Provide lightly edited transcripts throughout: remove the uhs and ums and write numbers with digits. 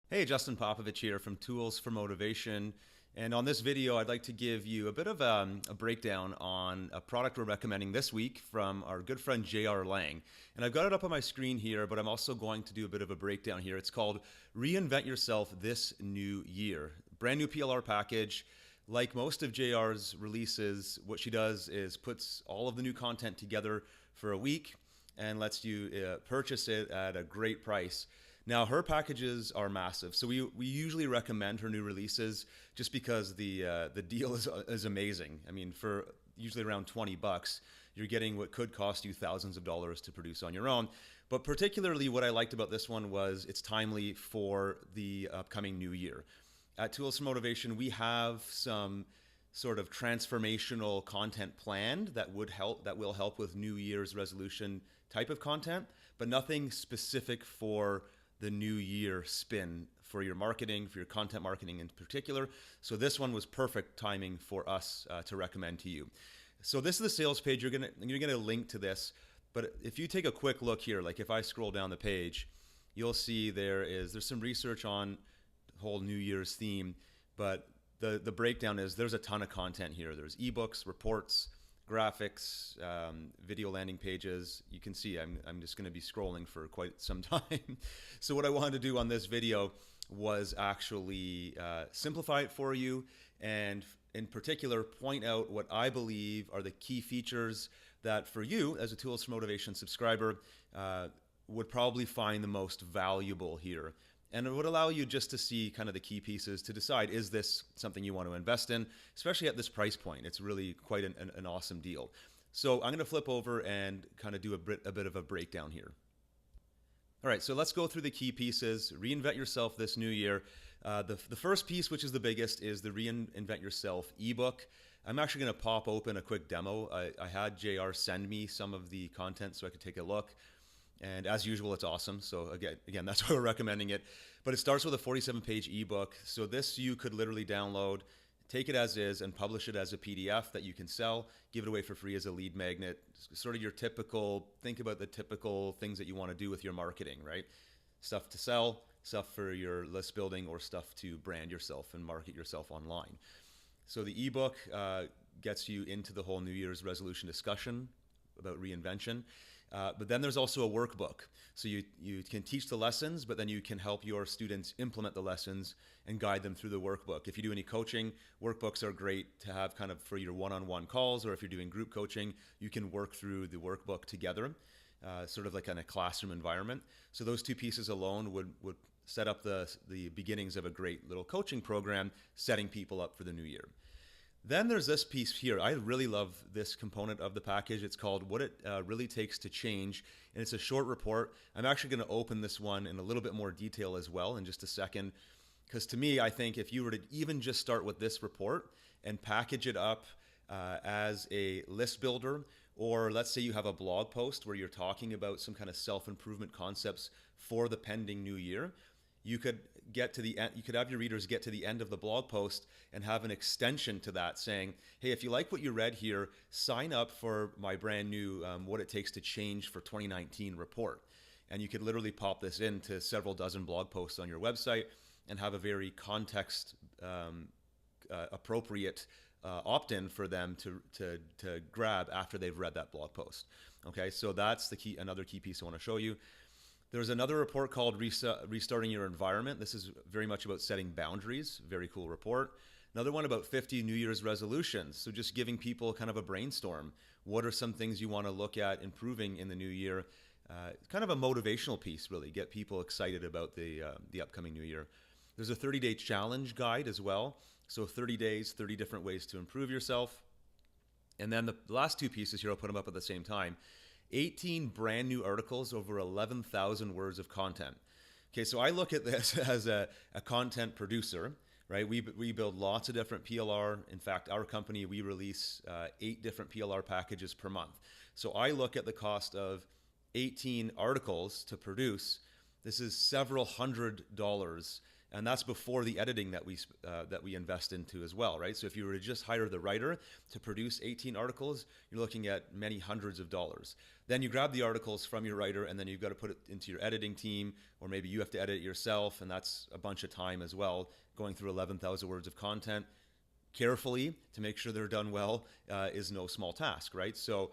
Hey, Justin Popovich here from Tools for Motivation. And on this video, I'd like to give you a bit of a breakdown on a product we're recommending this week from our good friend J.R. Lang. And I've got it up on my screen here, but I'm also going to do a bit of a breakdown here. It's called Reinvent Yourself This New Year. Brand new PLR package. Like most of JR's releases, what she does is puts all of the new content together for a week and lets you purchase it at a great price. Now, her packages are massive, so we usually recommend her new releases just because the deal is amazing. I mean, for usually around $20, you're getting what could cost you thousands of dollars to produce on your own. But particularly, what I liked about this one was it's timely for the upcoming new year. At Tools for Motivation, we have some sort of transformational content planned that will help with New Year's resolution type of content, but nothing specific for the new year spin for your marketing, for your content marketing in particular. So this one was perfect timing for us to recommend to you. So this is the sales page. You're gonna link to this, but if you take a quick look here, like if I scroll down the page, you'll see there's some research on the whole New Year's theme, but the breakdown is there's a ton of content here. There's ebooks, reports, graphics, video landing pages. You can see I'm just going to be scrolling for quite some time. So what I wanted to do on this video was actually simplify it for you, and in particular point out what I believe are the key features that for you as a Tools for Motivation subscriber would probably find the most valuable here. And it would allow you just to see kind of the key pieces to decide, is this something you want to invest in, especially at this price point. It's really quite an awesome deal. So I'm going to flip over and kind of do a bit of a breakdown here. All right, so let's go through the key pieces. Reinvent yourself this new year. The first piece, which is the biggest, is the Reinvent Yourself ebook. I'm actually going to pop open a quick demo. I had JR send me some of the content so I could take a look. And as usual, it's awesome. So again, that's why we're recommending it. But it starts with a 47-page ebook. So this you could literally download, take it as is, and publish it as a PDF that you can sell, give it away for free as a lead magnet. Sort of your typical, think about the typical things that you want to do with your marketing, right? Stuff to sell, stuff for your list building, or stuff to brand yourself and market yourself online. So the ebook gets you into the whole New Year's resolution discussion about reinvention. But then there's also a workbook. So you can teach the lessons, but then you can help your students implement the lessons and guide them through the workbook. If you do any coaching, workbooks are great to have kind of for your one-on-one calls, or if you're doing group coaching, you can work through the workbook together, sort of like in a classroom environment. So those two pieces alone would set up the beginnings of a great little coaching program, setting people up for the new year. Then there's this piece here. I really love this component of the package. It's called What It Really Takes to Change, and it's a short report. I'm actually going to open this one in a little bit more detail as well in just a second, because to me, I think if you were to even just start with this report and package it up as a list builder, or let's say you have a blog post where you're talking about some kind of self-improvement concepts for the pending new year, you could get to the end, you could have your readers get to the end of the blog post and have an extension to that saying, hey, if you like what you read here, sign up for my brand new What It Takes to Change for 2019 report. And you could literally pop this into several dozen blog posts on your website and have a very context appropriate opt-in for them to grab after they've read that blog post. Okay, so that's another key piece I want to show you. There's another report called Restarting Your Environment. This is very much about setting boundaries. Very cool report. Another one about 50 New Year's resolutions. So just giving people kind of a brainstorm. What are some things you want to look at improving in the new year? Kind of a motivational piece, really. Get people excited about the upcoming new year. There's a 30-day challenge guide as well. So 30 days, 30 different ways to improve yourself. And then the last two pieces here, I'll put them up at the same time. 18 brand new articles, over 11,000 words of content. Okay, so I look at this as a content producer, right? We build lots of different PLR. In fact, our company, we release 8 different PLR packages per month. So I look at the cost of 18 articles to produce. This is several $100s, and that's before the editing that we invest into as well, right? So if you were to just hire the writer to produce 18 articles, you're looking at many hundreds of dollars. Then you grab the articles from your writer, and then you've got to put it into your editing team, or maybe you have to edit it yourself, and that's a bunch of time as well, going through 11,000 words of content carefully to make sure they're done well is no small task, right? So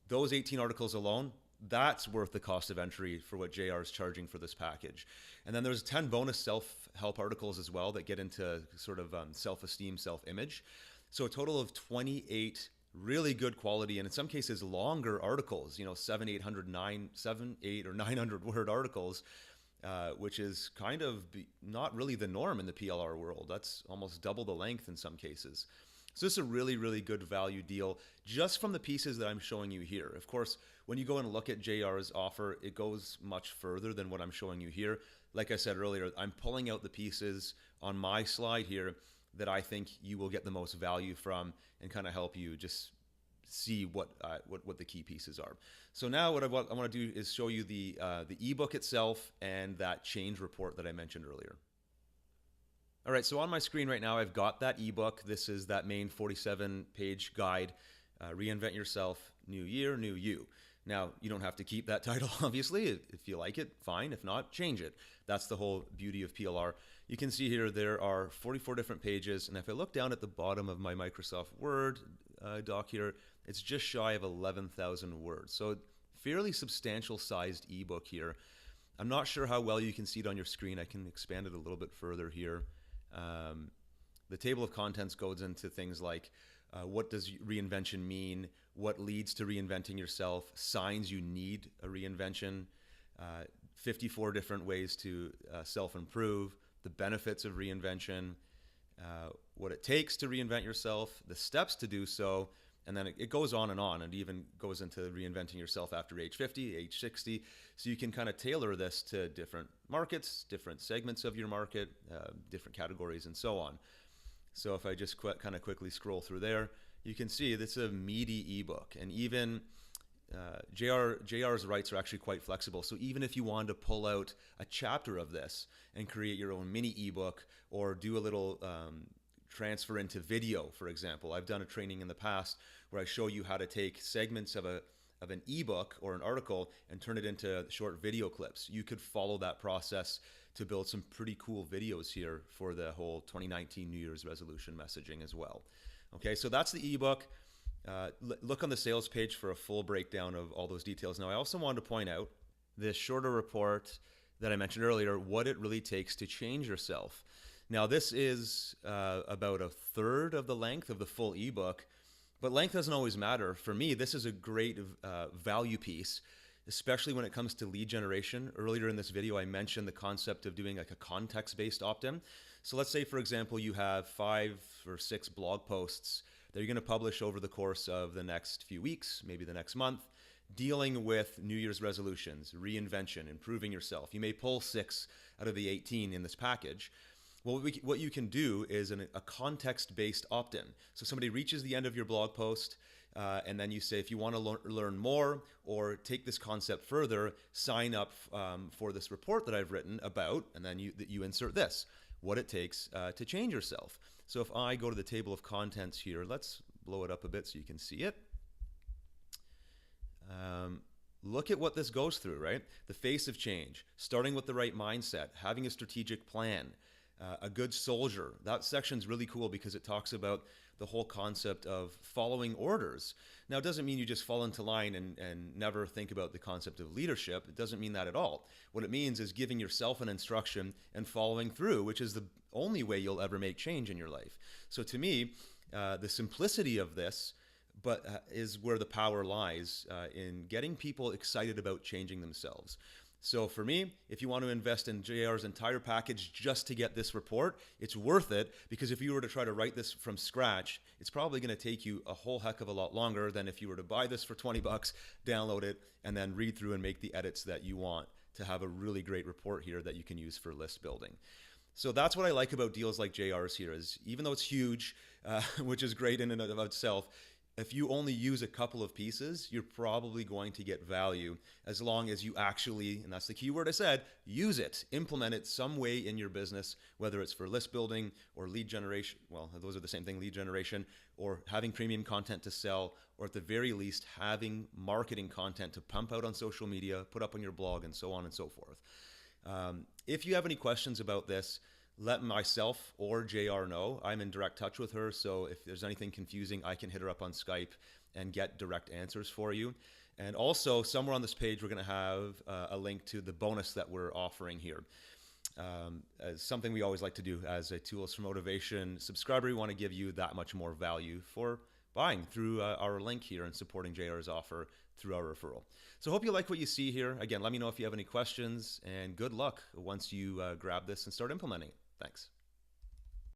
those 18 articles alone, that's worth the cost of entry for what JR is charging for this package. And then there's 10 bonus self-help articles as well that get into sort of self-esteem, self-image. So a total of 28 really good quality, and in some cases longer articles, 700, 800 or 900 word articles, which is kind of not really the norm in the PLR world. That's almost double the length in some cases. So this is a really, really good value deal just from the pieces that I'm showing you here. Of course, when you go and look at JR's offer, it goes much further than what I'm showing you here. Like I said earlier, I'm pulling out the pieces on my slide here that I think you will get the most value from and kind of help you just see what the key pieces are. So now what I want to do is show you the ebook itself and that change report that I mentioned earlier. All right, so on my screen right now, I've got that ebook. This is that main 47-page guide, Reinvent Yourself, New Year, New You. Now, you don't have to keep that title, obviously. If you like it, fine. If not, change it. That's the whole beauty of PLR. You can see here there are 44 different pages, and if I look down at the bottom of my Microsoft Word doc here, it's just shy of 11,000 words. So fairly substantial sized ebook here. I'm not sure how well you can see it on your screen. I can expand it a little bit further here. The table of contents goes into things like what does reinvention mean, what leads to reinventing yourself, signs you need a reinvention, 54 different ways to self-improve, the benefits of reinvention, what it takes to reinvent yourself, the steps to do so, and then it goes on, and even goes into reinventing yourself after age 50, age 60. So you can kind of tailor this to different markets, different segments of your market, different categories, and so on. So if I just kind of quickly scroll through there, you can see this is a meaty ebook. And even JR's rights are actually quite flexible. So even if you wanted to pull out a chapter of this and create your own mini ebook or do a little transfer into video, for example. I've done a training in the past where I show you how to take segments of an ebook or an article and turn it into short video clips. You could follow that process to build some pretty cool videos here for the whole 2019 New Year's resolution messaging as well. Okay, so that's the ebook. Look on the sales page for a full breakdown of all those details. Now, I also wanted to point out this shorter report that I mentioned earlier, what it really takes to change yourself. Now, this is about a third of the length of the full ebook, but length doesn't always matter. For me, this is a great value piece, especially when it comes to lead generation. Earlier in this video, I mentioned the concept of doing like a context-based opt-in. So let's say, for example, you have 5 or 6 blog posts that you're going to publish over the course of the next few weeks, maybe the next month, dealing with New Year's resolutions, reinvention, improving yourself. You may pull 6 out of the 18 in this package. Well, what you can do is a context-based opt-in. So somebody reaches the end of your blog post, and then you say, if you want to learn more or take this concept further, sign up for this report that I've written about, and then you insert this, what it takes to change yourself. So if I go to the table of contents here, let's blow it up a bit so you can see it. Look at what this goes through, right? The face of change, starting with the right mindset, having a strategic plan, a good soldier. That section's really cool because it talks about the whole concept of following orders. Now, it doesn't mean you just fall into line and never think about the concept of leadership. It doesn't mean that at all. What it means is giving yourself an instruction and following through, which is the only way you'll ever make change in your life. So to me, the simplicity of this is where the power lies in getting people excited about changing themselves. So for me, if you want to invest in JR's entire package just to get this report, it's worth it, because if you were to try to write this from scratch, it's probably going to take you a whole heck of a lot longer than if you were to buy this for 20 bucks, download it, and then read through and make the edits that you want to have a really great report here that you can use for list building. So that's what I like about deals like JR's here, is even though it's huge, which is great in and of itself, If you only use a couple of pieces, you're probably going to get value as long as you actually, and that's the key word I said, use it, implement it some way in your business, whether it's for list building or lead generation. Well, those are the same thing, lead generation, or having premium content to sell, or at the very least, having marketing content to pump out on social media, put up on your blog, and so on and so forth. If you have any questions about this, let myself or JR know. I'm in direct touch with her, so if there's anything confusing, I can hit her up on Skype and get direct answers for you. And also, somewhere on this page, we're going to have a link to the bonus that we're offering here. As something we always like to do as a Tools for Motivation subscriber, we want to give you that much more value for buying through our link here and supporting JR's offer through our referral. So hope you like what you see here. Again, let me know if you have any questions, and good luck once you grab this and start implementing it. Thanks.